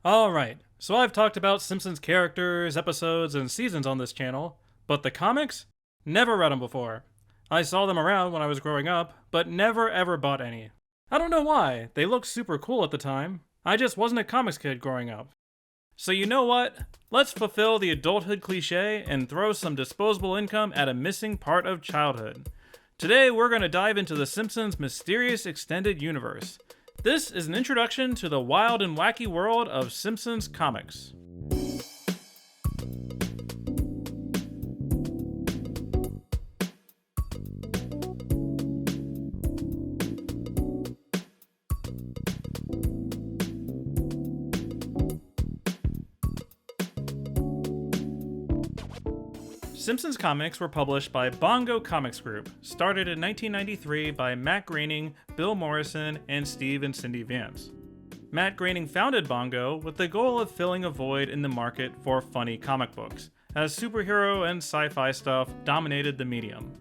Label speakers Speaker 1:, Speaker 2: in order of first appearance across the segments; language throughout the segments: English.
Speaker 1: Alright, so I've talked about Simpsons characters, episodes, and seasons on this channel, but the comics? Never read them before. I saw them around when I was growing up, but never ever bought any. I don't know why, they looked super cool at the time. I just wasn't a comics kid growing up. So you know what? Let's fulfill the adulthood cliche and throw some disposable income at a missing part of childhood. Today we're going to dive into the Simpsons' mysterious extended universe. This is an introduction to the wild and wacky world of Simpsons Comics. Simpsons Comics were published by Bongo Comics Group, started in 1993 by Matt Groening, Bill Morrison, and Steve and Cindy Vance. Matt Groening founded Bongo with the goal of filling a void in the market for funny comic books, as superhero and sci-fi stuff dominated the medium.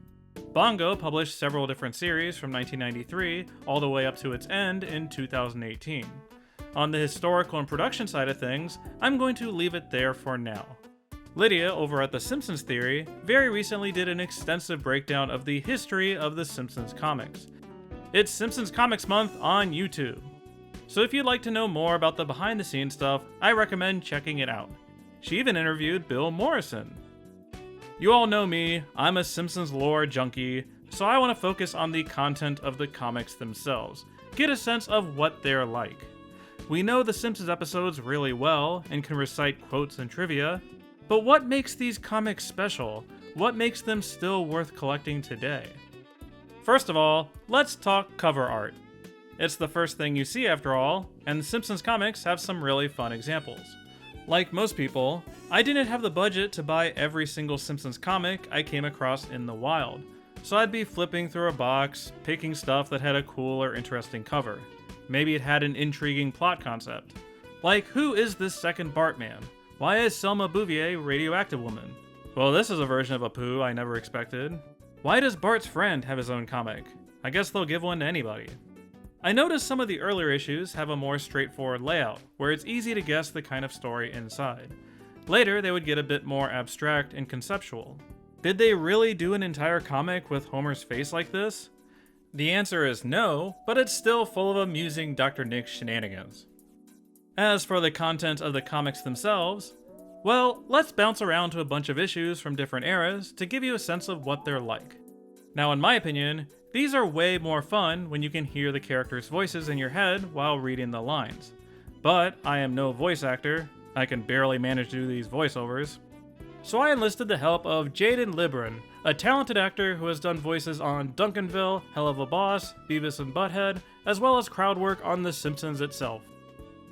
Speaker 1: Bongo published several different series from 1993 all the way up to its end in 2018. On the historical and production side of things, I'm going to leave it there for now. Lydia, over at the Simpsons Theory, very recently did an extensive breakdown of the history of the Simpsons comics. It's Simpsons Comics Month on YouTube. So if you'd like to know more about the behind-the-scenes stuff, I recommend checking it out. She even interviewed Bill Morrison. You all know me, I'm a Simpsons lore junkie, so I want to focus on the content of the comics themselves, get a sense of what they're like. We know the Simpsons episodes really well and can recite quotes and trivia, but what makes these comics special? What makes them still worth collecting today? First of all, let's talk cover art. It's the first thing you see after all, and the Simpsons comics have some really fun examples. Like most people, I didn't have the budget to buy every single Simpsons comic I came across in the wild, so I'd be flipping through a box, picking stuff that had a cool or interesting cover. Maybe it had an intriguing plot concept. Like, who is this second Bartman? Why is Selma Bouvier Radioactive Woman? Well, this is a version of a poo I never expected. Why does Bart's friend have his own comic? I guess they'll give one to anybody. I noticed some of the earlier issues have a more straightforward layout, where it's easy to guess the kind of story inside. Later, they would get a bit more abstract and conceptual. Did they really do an entire comic with Homer's face like this? The answer is no, but it's still full of amusing Dr. Nick shenanigans. As for the content of the comics themselves, well, let's bounce around to a bunch of issues from different eras to give you a sense of what they're like. Now, in my opinion, these are way more fun when you can hear the characters' voices in your head while reading the lines. But I am no voice actor, I can barely manage to do these voiceovers. So I enlisted the help of Jayden Libran, a talented actor who has done voices on Duncanville, Hell of a Boss, Beavis and Butthead, as well as crowd work on The Simpsons itself.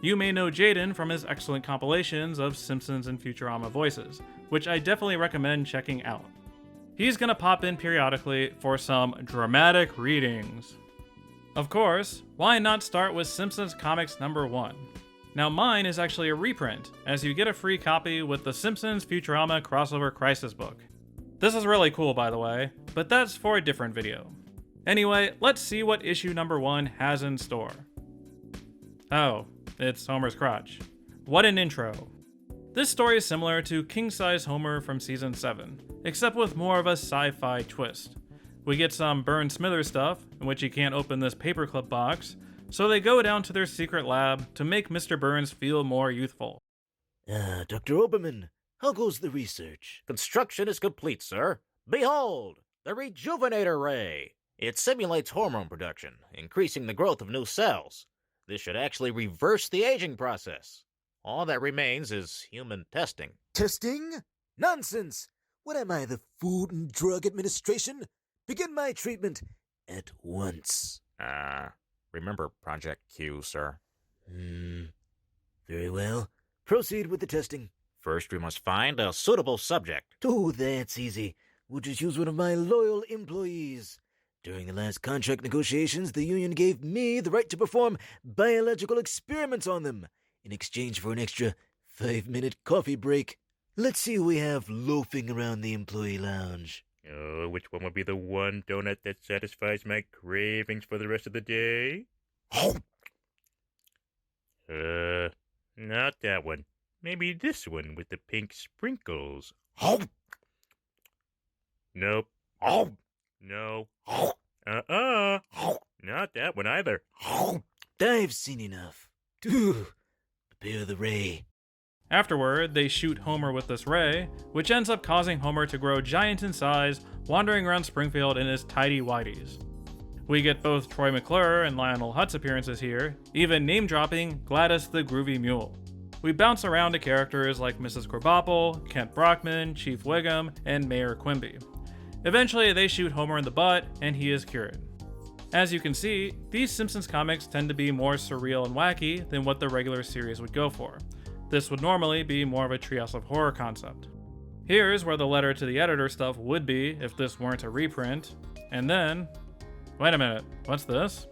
Speaker 1: You may know Jayden from his excellent compilations of Simpsons and Futurama voices, which I definitely recommend checking out. He's gonna pop in periodically for some dramatic readings. Of course, why not start with Simpsons Comics number 1? Now mine is actually a reprint, as you get a free copy with the Simpsons Futurama Crossover Crisis book. This is really cool, by the way, but that's for a different video. Anyway, let's see what issue number 1 has in store. Oh, it's Homer's crotch. What an intro. This story is similar to King Size Homer from Season 7, except with more of a sci-fi twist. We get some Burn Smithers stuff, in which he can't open this paperclip box, so they go down to their secret lab to make Mr. Burns feel more youthful.
Speaker 2: Dr. Oberman, how goes the research?
Speaker 3: Construction is complete, sir. Behold, the Rejuvenator Ray. It simulates hormone production, increasing the growth of new cells. This should actually reverse the aging process. All that remains is human testing.
Speaker 2: Testing? Nonsense! What am I, the Food and Drug Administration? Begin my treatment at once.
Speaker 3: Remember Project Q, sir?
Speaker 2: Very well. Proceed with the testing.
Speaker 3: First, we must find a suitable subject.
Speaker 2: Oh, that's easy. We'll just use one of my loyal employees. During the last contract negotiations, the union gave me the right to perform biological experiments on them in exchange for an extra 5-minute coffee break. Let's see who we have loafing around the employee lounge.
Speaker 4: Oh, which one would be the one donut that satisfies my cravings for the rest of the day? Not that one. Maybe this one with the pink sprinkles. Nope. No. Not that one either.
Speaker 2: I've seen enough. Prepare the ray.
Speaker 1: Afterward, they shoot Homer with this ray, which ends up causing Homer to grow giant in size, wandering around Springfield in his tighty-whities. We get both Troy McClure and Lionel Hutz appearances here, even name-dropping Gladys the Groovy Mule. We bounce around to characters like Mrs. Krabappel, Kent Brockman, Chief Wiggum, and Mayor Quimby. Eventually, they shoot Homer in the butt, and he is cured. As you can see, these Simpsons comics tend to be more surreal and wacky than what the regular series would go for. This would normally be more of a Treehouse of Horror concept. Here's where the letter to the editor stuff would be if this weren't a reprint. And then... wait a minute, what's this?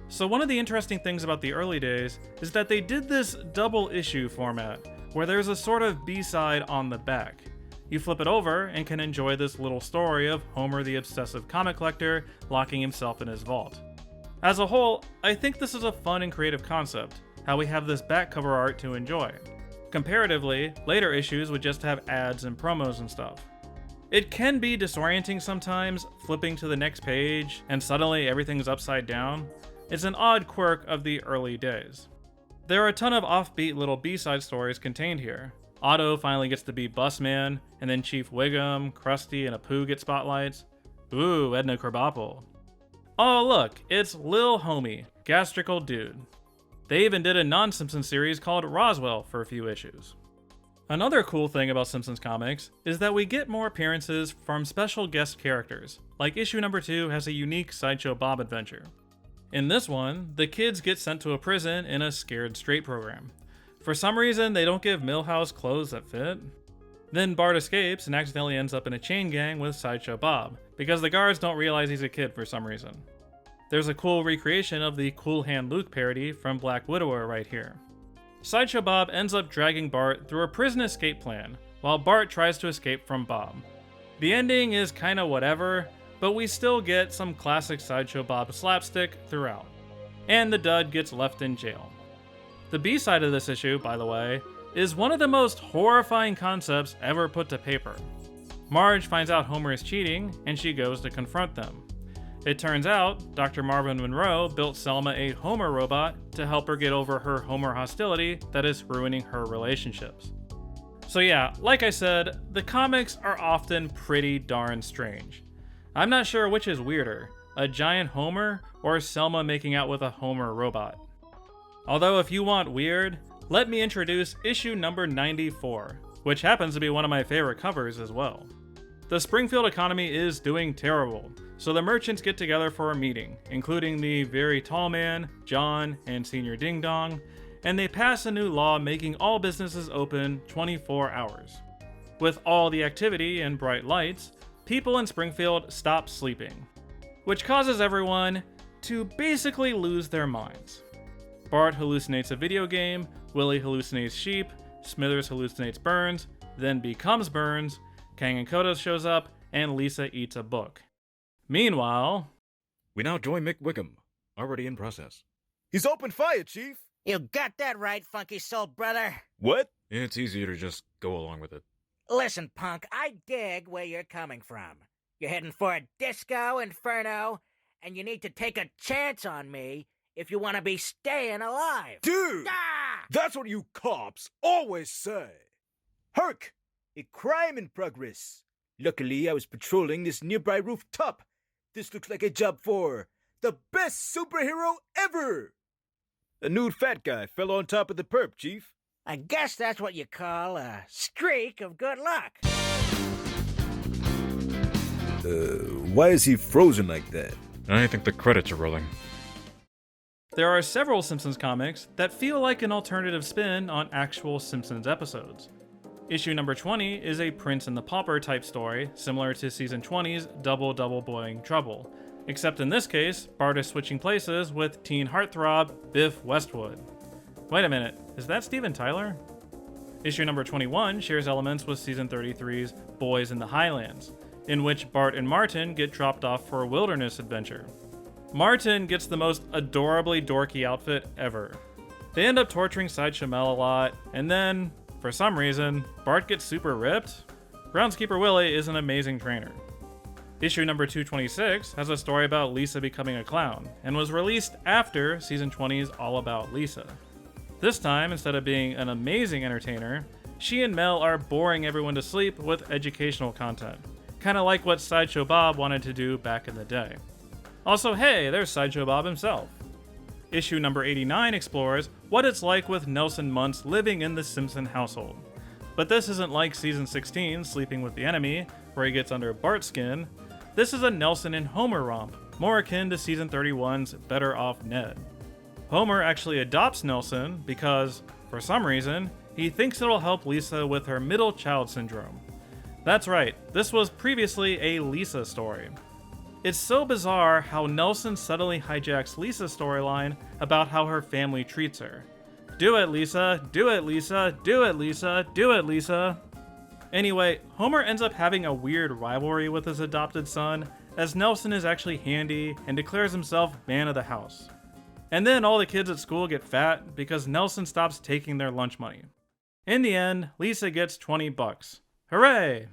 Speaker 1: So one of the interesting things about the early days is that they did this double issue format, where there's a sort of B-side on the back. You flip it over and can enjoy this little story of Homer the obsessive comic collector locking himself in his vault. As a whole, I think this is a fun and creative concept, how we have this back cover art to enjoy. Comparatively, later issues would just have ads and promos and stuff. It can be disorienting sometimes, flipping to the next page and suddenly everything's upside down. It's an odd quirk of the early days. There are a ton of offbeat little B-side stories contained here. Otto finally gets to be Busman, and then Chief Wiggum, Krusty, and Apu get spotlights. Ooh, Edna Krabappel. Oh look, it's Lil Homie, Gastrical Dude. They even did a non-Simpsons series called Roswell for a few issues. Another cool thing about Simpsons comics is that we get more appearances from special guest characters, like issue number 2 has a unique Sideshow Bob adventure. In this one, the kids get sent to a prison in a Scared Straight program. For some reason, they don't give Milhouse clothes that fit. Then Bart escapes and accidentally ends up in a chain gang with Sideshow Bob, because the guards don't realize he's a kid for some reason. There's a cool recreation of the Cool Hand Luke parody from Black Widower right here. Sideshow Bob ends up dragging Bart through a prison escape plan, while Bart tries to escape from Bob. The ending is kinda whatever, but we still get some classic Sideshow Bob slapstick throughout. And the dud gets left in jail. The B-side of this issue, by the way, is one of the most horrifying concepts ever put to paper. Marge finds out Homer is cheating, and she goes to confront them. It turns out, Dr. Marvin Monroe built Selma a Homer robot to help her get over her Homer hostility that is ruining her relationships. So yeah, like I said, the comics are often pretty darn strange. I'm not sure which is weirder, a giant Homer or Selma making out with a Homer robot. Although if you want weird, let me introduce issue number 94, which happens to be one of my favorite covers as well. The Springfield economy is doing terrible, so the merchants get together for a meeting, including the very tall man, John, and Senior Ding Dong, and they pass a new law making all businesses open 24 hours. With all the activity and bright lights, people in Springfield stop sleeping, which causes everyone to basically lose their minds. Bart hallucinates a video game, Willie hallucinates sheep, Smithers hallucinates Burns, then becomes Burns, Kang and Kodos shows up, and Lisa eats a book. Meanwhile...
Speaker 5: we now join Mick Wickham, already in process. He's opened fire, Chief!
Speaker 3: You got that right, funky soul brother.
Speaker 5: What? It's easier to just go along with it.
Speaker 3: Listen, punk, I dig where you're coming from. You're heading for a disco inferno, and you need to take a chance on me if you want to be staying alive.
Speaker 5: Dude!
Speaker 3: Ah!
Speaker 5: That's what you cops always say! Hark! A crime in progress. Luckily, I was patrolling this nearby rooftop. This looks like a job for the best superhero ever! A nude fat guy fell on top of the perp, Chief.
Speaker 3: I guess that's what you call a streak of good luck.
Speaker 5: Why is he frozen like that?
Speaker 4: I think the credits are rolling.
Speaker 1: There are several Simpsons comics that feel like an alternative spin on actual Simpsons episodes. Issue number 20 is a Prince and the Pauper type story, similar to season 20's Double Double Boing Trouble, except in this case, Bart is switching places with teen heartthrob Biff Westwood. Wait a minute, is that Steven Tyler? Issue number 21 shares elements with season 33's Boys in the Highlands, in which Bart and Martin get dropped off for a wilderness adventure. Martin gets the most adorably dorky outfit ever. They end up torturing Sideshow Mel a lot, and then, for some reason, Bart gets super ripped. Groundskeeper Willie is an amazing trainer. Issue number 226 has a story about Lisa becoming a clown, and was released after Season 20's All About Lisa. This time, instead of being an amazing entertainer, she and Mel are boring everyone to sleep with educational content, kinda like what Sideshow Bob wanted to do back in the day. Also, hey, there's Sideshow Bob himself. Issue number 89 explores what it's like with Nelson Muntz living in the Simpson household. But this isn't like Season 16, Sleeping with the Enemy, where he gets under Bart's skin. This is a Nelson and Homer romp, more akin to Season 31's Better Off Ned. Homer actually adopts Nelson because, for some reason, he thinks it'll help Lisa with her middle child syndrome. That's right, this was previously a Lisa story. It's so bizarre how Nelson suddenly hijacks Lisa's storyline about how her family treats her. Do it, Lisa! Do it, Lisa! Do it, Lisa! Do it, Lisa! Anyway, Homer ends up having a weird rivalry with his adopted son, as Nelson is actually handy and declares himself man of the house. And then all the kids at school get fat because Nelson stops taking their lunch money. In the end, Lisa gets $20. Hooray!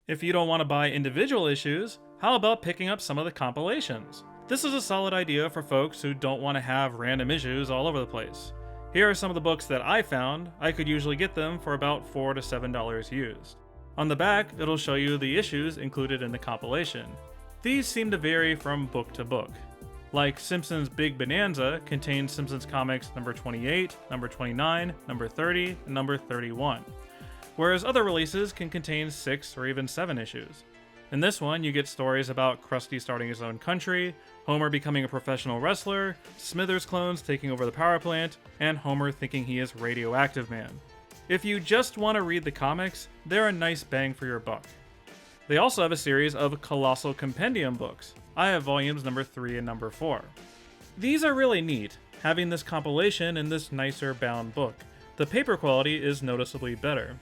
Speaker 1: If you don't want to buy individual issues, how about picking up some of the compilations? This is a solid idea for folks who don't want to have random issues all over the place. Here are some of the books that I found. I could usually get them for about $4 to $7 used. On the back, it'll show you the issues included in the compilation. These seem to vary from book to book. Like Simpsons Big Bonanza contains Simpsons Comics number 28, number 29, number 30, and number 31. Whereas other releases can contain 6 or even 7 issues. In this one, you get stories about Krusty starting his own country, Homer becoming a professional wrestler, Smithers clones taking over the power plant, and Homer thinking he is Radioactive Man. If you just want to read the comics, they're a nice bang for your buck. They also have a series of Colossal Compendium books. I have volumes number 3 and number 4. These are really neat, having this compilation in this nicer bound book. The paper quality is noticeably better.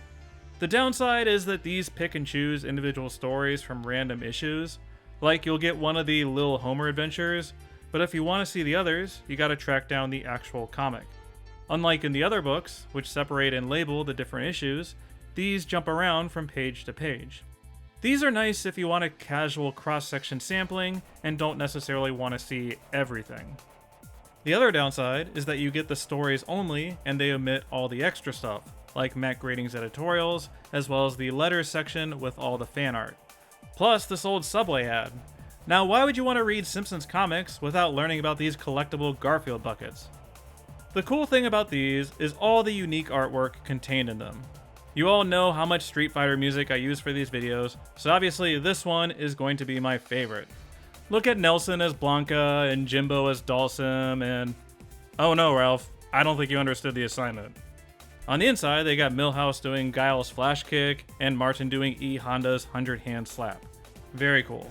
Speaker 1: The downside is that these pick and choose individual stories from random issues. Like, you'll get one of the Lil Homer adventures, but if you want to see the others, you gotta track down the actual comic. Unlike in the other books, which separate and label the different issues, these jump around from page to page. These are nice if you want a casual cross-section sampling and don't necessarily want to see everything. The other downside is that you get the stories only and they omit all the extra stuff, like Matt Groening's editorials, as well as the letters section with all the fan art. Plus this old Subway ad. Now, why would you want to read Simpsons Comics without learning about these collectible Garfield buckets? The cool thing about these is all the unique artwork contained in them. You all know how much Street Fighter music I use for these videos, so obviously this one is going to be my favorite. Look at Nelson as Blanca and Jimbo as Dalsum and... Oh no, Ralph, I don't think you understood the assignment. On the inside, they got Milhouse doing Guile's Flash Kick and Martin doing E. Honda's 100-hand slap. Very cool.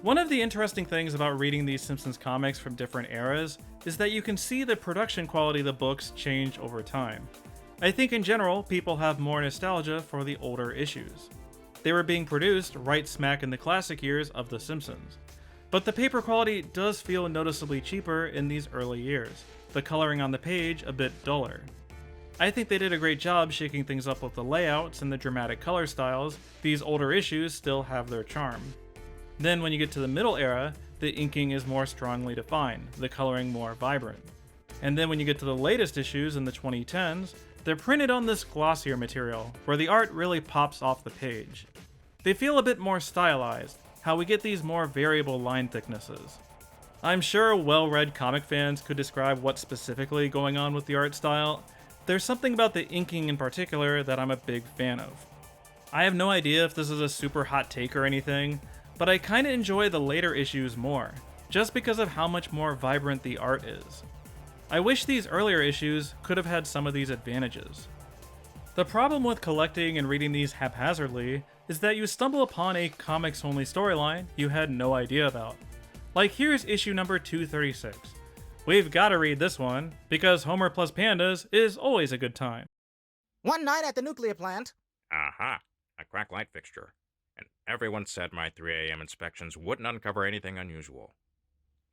Speaker 1: One of the interesting things about reading these Simpsons comics from different eras is that you can see the production quality of the books change over time. I think in general, people have more nostalgia for the older issues. They were being produced right smack in the classic years of The Simpsons. But the paper quality does feel noticeably cheaper in these early years, the coloring on the page a bit duller. I think they did a great job shaking things up with the layouts and the dramatic color styles. These older issues still have their charm. Then when you get to the middle era, the inking is more strongly defined, the coloring more vibrant. And then when you get to the latest issues in the 2010s, they're printed on this glossier material, where the art really pops off the page. They feel a bit more stylized, how we get these more variable line thicknesses. I'm sure well-read comic fans could describe what's specifically going on with the art style. There's something about the inking in particular that I'm a big fan of. I have no idea if this is a super hot take or anything, but I kinda enjoy the later issues more, just because of how much more vibrant the art is. I wish these earlier issues could have had some of these advantages. The problem with collecting and reading these haphazardly is that you stumble upon a comics-only storyline you had no idea about. Like, here's issue number 236. We've gotta read this one, because Homer plus Pandas is always a good time.
Speaker 6: One night at the nuclear plant.
Speaker 4: Aha, a crack light fixture. And everyone said my 3 a.m. inspections wouldn't uncover anything unusual.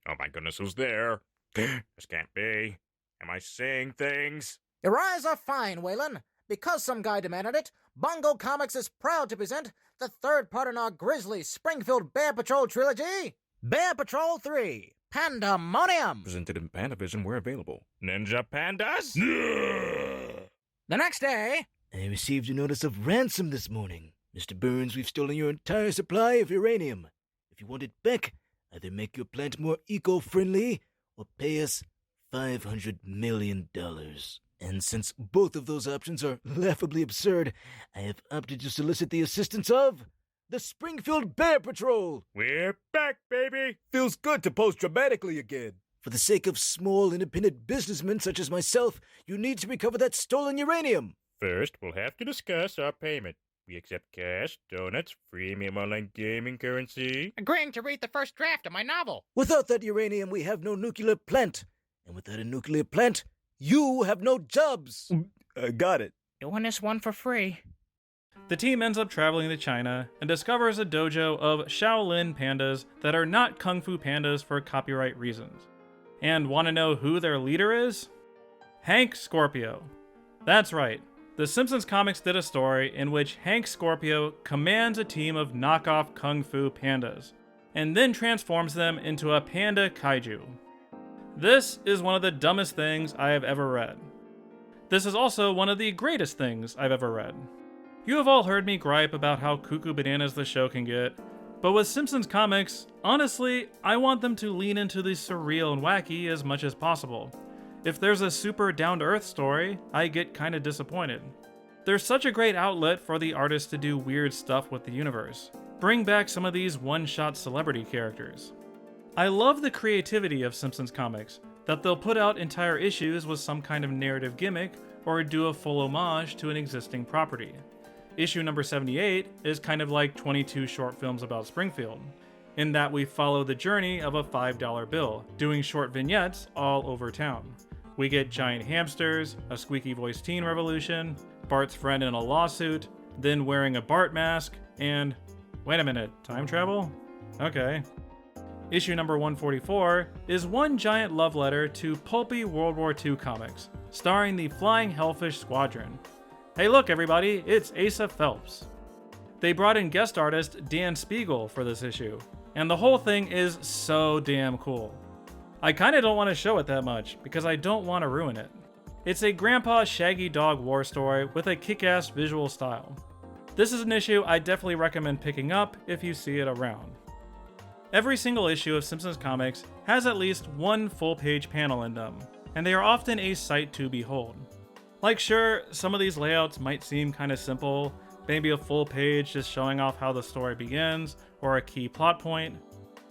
Speaker 4: Oh my goodness, who's there? This can't be. Am I saying things?
Speaker 6: Your eyes are fine, Waylon. Because some guy demanded it, Bongo Comics is proud to present the third part in our grisly Springfield Bear Patrol trilogy, Bear Patrol 3, Pandemonium.
Speaker 4: Presented in Pandavision where available. Ninja Pandas?
Speaker 6: The next day,
Speaker 2: I received a notice of ransom this morning. Mr. Burns, we've stolen your entire supply of uranium. If you want it back, either make your plant more eco-friendly or pay us $500 million. And since both of those options are laughably absurd, I have opted to solicit the assistance of the Springfield Bear Patrol.
Speaker 4: We're back, baby!
Speaker 5: Feels good to pose dramatically again.
Speaker 2: For the sake of small, independent businessmen such as myself, you need to recover that stolen uranium.
Speaker 4: First, we'll have to discuss our payment. We accept cash, donuts, freemium online gaming currency.
Speaker 6: agreeing to read the first draft of my novel.
Speaker 2: Without that uranium, we have no nuclear plant. And without a nuclear plant, you have no jobs.
Speaker 5: I got it.
Speaker 6: Doing this one for free.
Speaker 1: The team ends up traveling to China and discovers a dojo of Shaolin pandas that are not Kung Fu pandas for copyright reasons. And want to know who their leader is? Hank Scorpio. That's right. The Simpsons Comics did a story in which Hank Scorpio commands a team of knockoff Kung Fu pandas, and then transforms them into a panda kaiju. This is one of the dumbest things I have ever read. This is also one of the greatest things I've ever read. You have all heard me gripe about how cuckoo bananas the show can get, but with Simpsons Comics, honestly, I want them to lean into the surreal and wacky as much as possible. If there's a super down-to-earth story, I get kinda disappointed. There's such a great outlet for the artists to do weird stuff with the universe. Bring back some of these one-shot celebrity characters. I love the creativity of Simpsons Comics, that they'll put out entire issues with some kind of narrative gimmick or do a full homage to an existing property. Issue number 78 is kind of like 22 short films about Springfield, in that we follow the journey of a $5 bill, doing short vignettes all over town. We get giant hamsters, a squeaky-voiced teen revolution, Bart's friend in a lawsuit, then wearing a Bart mask, and... wait a minute, time travel? Okay. Issue number 144 is one giant love letter to pulpy World War II comics, starring the Flying Hellfish Squadron. Hey look everybody, it's Asa Phelps. They brought in guest artist Dan Spiegel for this issue, and the whole thing is so damn cool. I kinda don't want to show it that much, because I don't want to ruin it. It's a Grandpa Shaggy Dog war story with a kick-ass visual style. This is an issue I definitely recommend picking up if you see it around. Every single issue of Simpsons Comics has at least one full-page panel in them, and they are often a sight to behold. Like sure, some of these layouts might seem kinda simple, maybe a full page just showing off how the story begins, or a key plot point,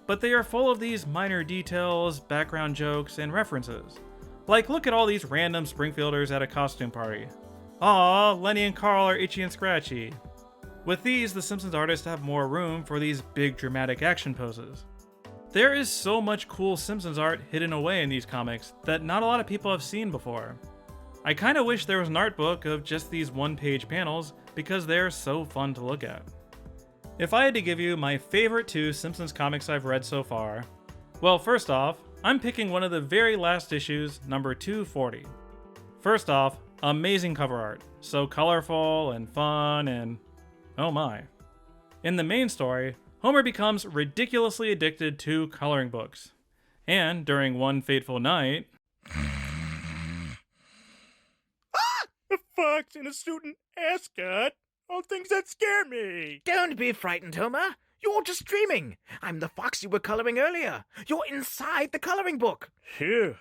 Speaker 1: but they are full of these minor details, background jokes, and references. Like look at all these random Springfielders at a costume party. Aw, Lenny and Carl are itchy and scratchy. With these, the Simpsons artists have more room for these big dramatic action poses. There is so much cool Simpsons art hidden away in these comics that not a lot of people have seen before. I kinda wish there was an art book of just these one-page panels because they're so fun to look at. If I had to give you my favorite 2 Simpsons comics I've read so far, well, first off, I'm picking one of the very last issues, number 240. First off, amazing cover art, so colorful and fun and oh my. In the main story, Homer becomes ridiculously addicted to coloring books. And during one fateful night...
Speaker 4: A fox in a suit and ascot? All things that scare me!
Speaker 6: Don't be frightened, Homer. You're just dreaming. I'm the fox you were coloring earlier. You're inside the coloring book.
Speaker 4: Phew,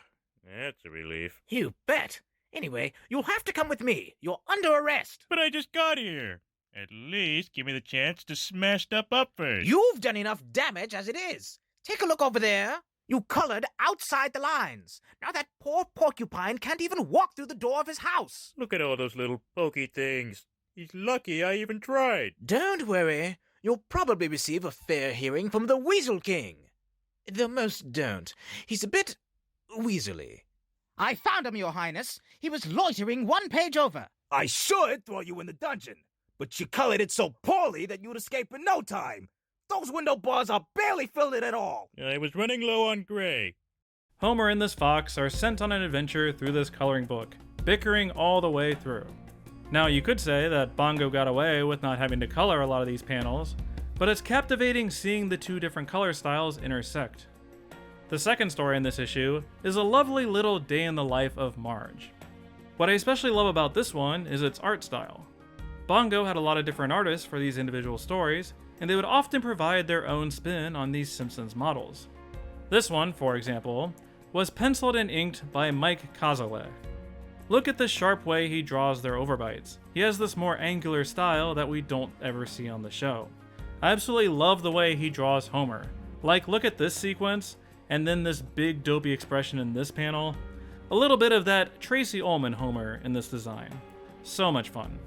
Speaker 4: that's a relief.
Speaker 6: You bet. Anyway, you'll have to come with me. You're under arrest.
Speaker 4: But I just got here. At least give me the chance to smash stuff up first.
Speaker 6: You've done enough damage as it is. Take a look over there. You colored outside the lines. Now that poor porcupine can't even walk through the door of his house.
Speaker 4: Look at all those little pokey things. He's lucky I even tried.
Speaker 6: Don't worry. You'll probably receive a fair hearing from the Weasel King. Though most don't. He's a bit weaselly. I found him, Your Highness. He was loitering one page over.
Speaker 5: I should throw you in the dungeon, but you colored it so poorly that you'd escape in no time. Those window bars are barely filled in at all.
Speaker 4: I was running low on gray.
Speaker 1: Homer and this fox are sent on an adventure through this coloring book, bickering all the way through. Now you could say that Bongo got away with not having to color a lot of these panels, but it's captivating seeing the two different color styles intersect. The second story in this issue is a lovely little day in the life of Marge. What I especially love about this one is its art style. Bongo had a lot of different artists for these individual stories, and they would often provide their own spin on these Simpsons models. This one, for example, was penciled and inked by Mike Cazalet. Look at the sharp way he draws their overbites. He has this more angular style that we don't ever see on the show. I absolutely love the way he draws Homer. Like, look at this sequence, and then this big dopey expression in this panel. A little bit of that Tracy Ullman Homer in this design. So much fun.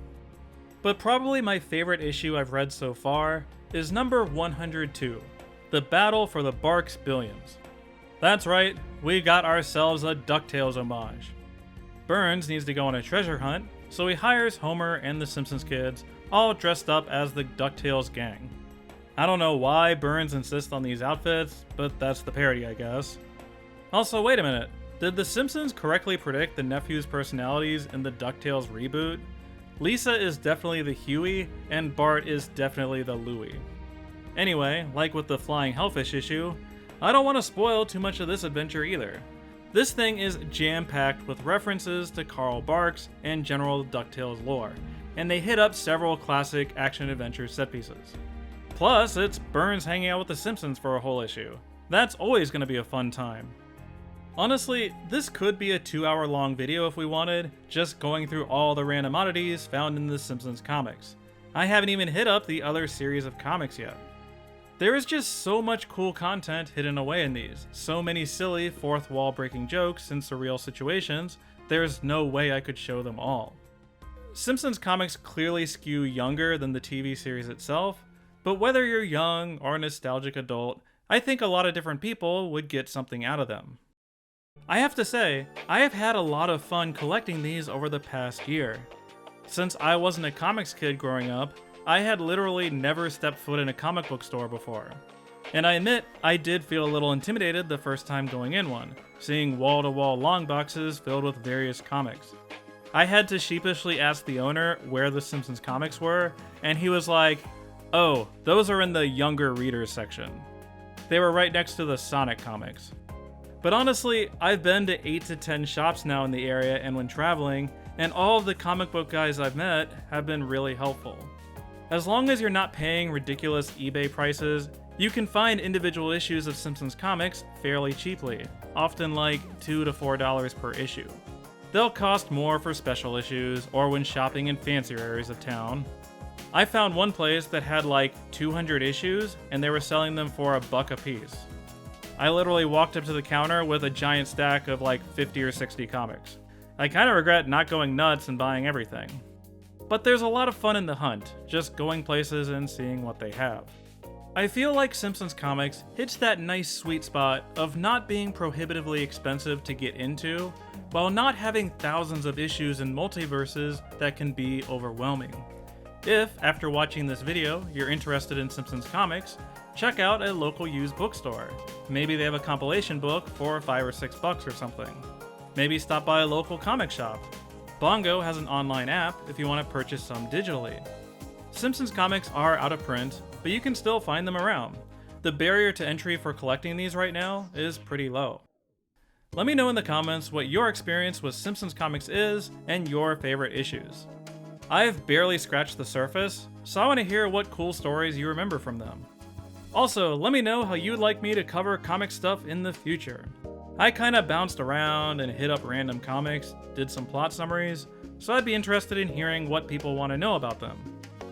Speaker 1: But probably my favorite issue I've read so far is number 102, The Battle for the Barks Billions. That's right, we got ourselves a DuckTales homage. Burns needs to go on a treasure hunt, so he hires Homer and the Simpsons kids, all dressed up as the DuckTales gang. I don't know why Burns insists on these outfits, but that's the parody, I guess. Also, wait a minute, did the Simpsons correctly predict the nephews' personalities in the DuckTales reboot? Lisa is definitely the Huey, and Bart is definitely the Louie. Anyway, like with the Flying Hellfish issue, I don't want to spoil too much of this adventure either. This thing is jam-packed with references to Carl Barks and general DuckTales lore, and they hit up several classic action-adventure set pieces. Plus, it's Burns hanging out with the Simpsons for a whole issue. That's always going to be a fun time. Honestly, this could be a 2-hour-long video if we wanted, just going through all the random oddities found in the Simpsons comics. I haven't even hit up the other series of comics yet. There is just so much cool content hidden away in these, so many silly fourth wall breaking jokes and surreal situations, there's no way I could show them all. Simpsons comics clearly skew younger than the TV series itself, but whether you're young or a nostalgic adult, I think a lot of different people would get something out of them. I have to say, I have had a lot of fun collecting these over the past year. Since I wasn't a comics kid growing up, I had literally never stepped foot in a comic book store before. And I admit, I did feel a little intimidated the first time going in one, seeing wall-to-wall long boxes filled with various comics. I had to sheepishly ask the owner where the Simpsons comics were, and he was like, "Oh, those are in the younger readers section." They were right next to the Sonic comics. But honestly, I've been to 8 to 10 shops now in the area and when traveling, and all of the comic book guys I've met have been really helpful. As long as you're not paying ridiculous eBay prices, you can find individual issues of Simpsons comics fairly cheaply, often like $2 to $4 per issue. They'll cost more for special issues or when shopping in fancier areas of town. I found one place that had like 200 issues and they were selling them for $1 a piece. I literally walked up to the counter with a giant stack of like 50 or 60 comics. I kind of regret not going nuts and buying everything. But there's a lot of fun in the hunt, just going places and seeing what they have. I feel like Simpsons Comics hits that nice sweet spot of not being prohibitively expensive to get into, while not having thousands of issues and multiverses that can be overwhelming. If, after watching this video, you're interested in Simpsons Comics, check out a local used bookstore. Maybe they have a compilation book for $5 or $6 or something. Maybe stop by a local comic shop. Bongo has an online app if you want to purchase some digitally. Simpsons comics are out of print, but you can still find them around. The barrier to entry for collecting these right now is pretty low. Let me know in the comments what your experience with Simpsons comics is and your favorite issues. I've barely scratched the surface, so I want to hear what cool stories you remember from them. Also, let me know how you'd like me to cover comic stuff in the future. I kinda bounced around and hit up random comics, did some plot summaries, so I'd be interested in hearing what people want to know about them.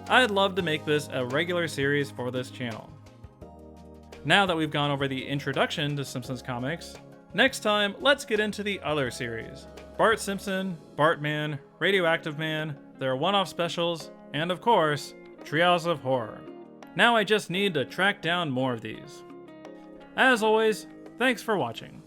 Speaker 1: I'd love to make this a regular series for this channel. Now that we've gone over the introduction to Simpsons comics, next time let's get into the other series. Bart Simpson, Bartman, Radioactive Man, their one-off specials, and of course, Treehouse of Horror. Now I just need to track down more of these. As always, thanks for watching.